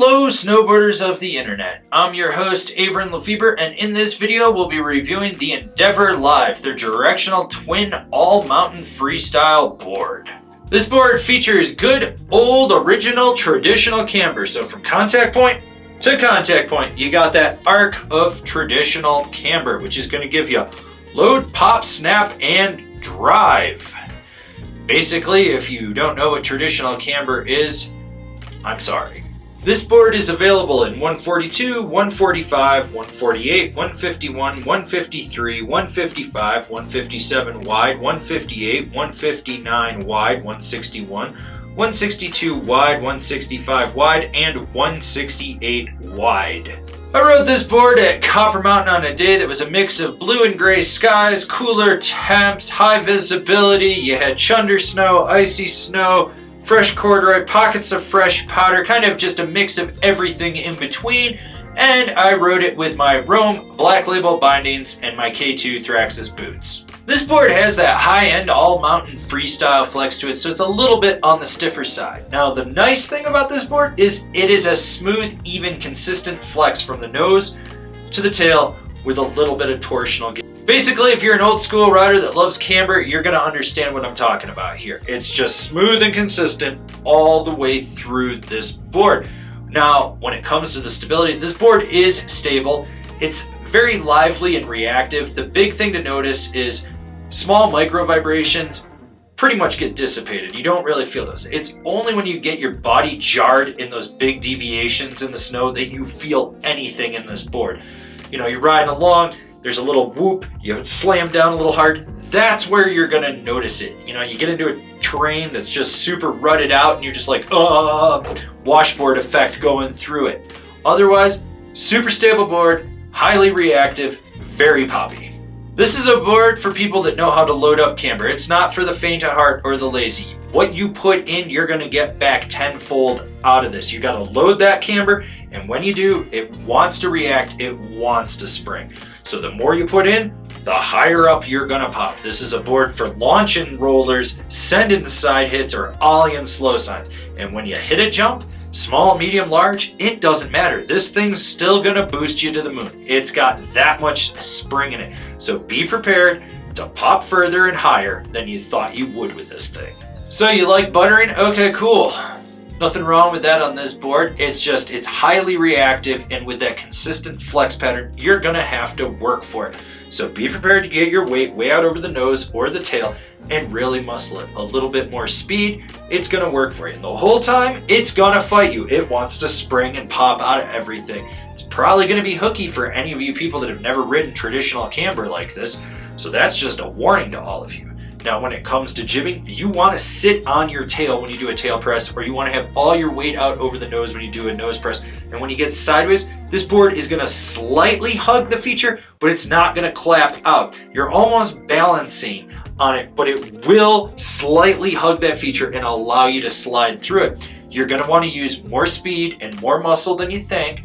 Hello snowboarders of the internet, I'm your host Avran LeFeber, and in this video we'll be reviewing the Endeavor Live, their directional twin all-mountain freestyle board. This board features good old original traditional camber, so from contact point to contact point you got that arc of traditional camber, which is going to give you load, pop, snap, and drive. Basically, if you don't know what traditional camber is, I'm sorry. This board is available in 142, 145, 148, 151, 153, 155, 157 wide, 158, 159 wide, 161, 162 wide, 165 wide, and 168 wide. I rode this board at Copper Mountain on a day that was a mix of blue and gray skies, cooler temps, high visibility. You had chunder snow, icy snow, fresh corduroy, pockets of fresh powder, kind of just a mix of everything in between. And I rode it with my Rome Black Label bindings and my K2 Thraxis boots. This board has that high-end all-mountain freestyle flex to it, so it's a little bit on the stiffer side. Now, the nice thing about this board is it is a smooth, even, consistent flex from the nose to the tail with a little bit of torsional give. Basically, if you're an old school rider that loves camber, you're going to understand what I'm talking about here. It's just smooth and consistent all the way through this board. Now, when it comes to the stability, this board is stable. It's very lively and reactive. The big thing to notice is small micro vibrations pretty much get dissipated. You don't really feel those. It's only when you get your body jarred in those big deviations in the snow that you feel anything in this board. You know, you're riding along, there's a little whoop, you slam down a little hard, that's where you're gonna notice it. You know, you get into a terrain that's just super rutted out and you're just like, washboard effect going through it. Otherwise, super stable board, highly reactive, very poppy. This is a board for people that know how to load up camber. It's not for the faint of heart or the lazy. What you put in, you're gonna get back tenfold out of this. You gotta load that camber, and when you do, it wants to react, it wants to spring. So the more you put in, the higher up you're gonna pop. This is a board for launching rollers, sending side hits, or ollieing slow signs. And when you hit a jump, small, medium, large, it doesn't matter. This thing's still gonna boost you to the moon. It's got that much spring in it. So be prepared to pop further and higher than you thought you would with this thing. So you like buttering? Okay, cool. Nothing wrong with that on this board. It's highly reactive, and with that consistent flex pattern, you're gonna have to work for it. So be prepared to get your weight way out over the nose or the tail and really muscle it. A little bit more speed, it's gonna work for you. And the whole time, it's gonna fight you. It wants to spring and pop out of everything. It's probably gonna be hooky for any of you people that have never ridden traditional camber like this. So that's just a warning to all of you. Now, when it comes to jibbing, you want to sit on your tail when you do a tail press, or you want to have all your weight out over the nose when you do a nose press. And when you get sideways, this board is going to slightly hug the feature, but it's not going to clap out. You're almost balancing on it, but it will slightly hug that feature and allow you to slide through it. You're going to want to use more speed and more muscle than you think.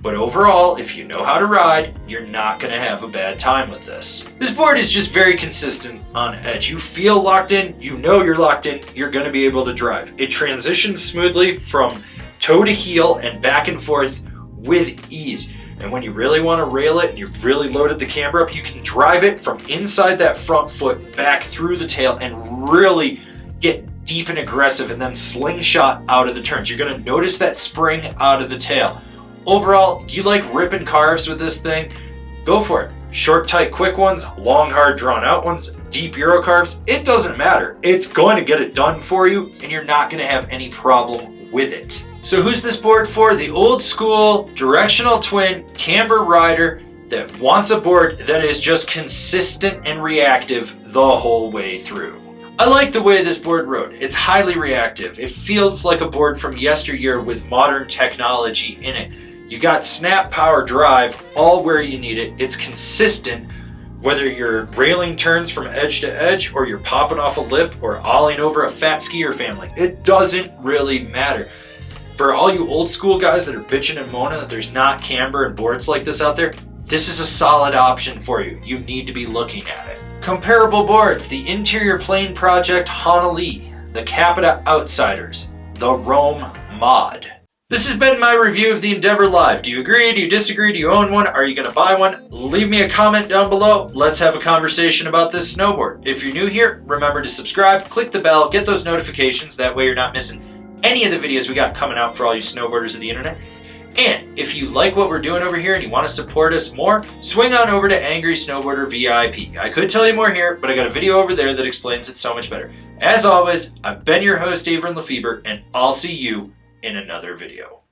But overall, if you know how to ride, you're not gonna have a bad time with this. This board is just very consistent on edge. You feel locked in, you know you're locked in, you're gonna be able to drive. It transitions smoothly from toe to heel and back and forth with ease. And when you really wanna rail it and you've really loaded the camber up, you can drive it from inside that front foot back through the tail and really get deep and aggressive and then slingshot out of the turns. You're gonna notice that spring out of the tail. Overall, you like ripping carves with this thing? Go for it. Short, tight, quick ones, long, hard, drawn out ones, deep Euro carves, it doesn't matter. It's going to get it done for you and you're not going to have any problem with it. So who's this board for? The old school directional twin camber rider that wants a board that is just consistent and reactive the whole way through. I like the way this board rode. It's highly reactive. It feels like a board from yesteryear with modern technology in it. You got snap, power, drive, all where you need it. It's consistent, whether you're railing turns from edge to edge, or you're popping off a lip, or ollieing over a fat skier family. It doesn't really matter. For all you old school guys that are bitching and moaning that there's not camber and boards like this out there, this is a solid option for you. You need to be looking at it. Comparable boards: the Interior Plane Project Honolulu, the Capita Outsiders, the Rome Mod. This has been my review of the Endeavor Live. Do you agree? Do you disagree? Do you own one? Are you going to buy one? Leave me a comment down below. Let's have a conversation about this snowboard. If you're new here, remember to subscribe, click the bell, get those notifications. That way you're not missing any of the videos we got coming out for all you snowboarders of the internet. And if you like what we're doing over here and you want to support us more, swing on over to Angry Snowboarder VIP. I could tell you more here, but I got a video over there that explains it so much better. As always, I've been your host, Avran LeFeber, and I'll see you in another video.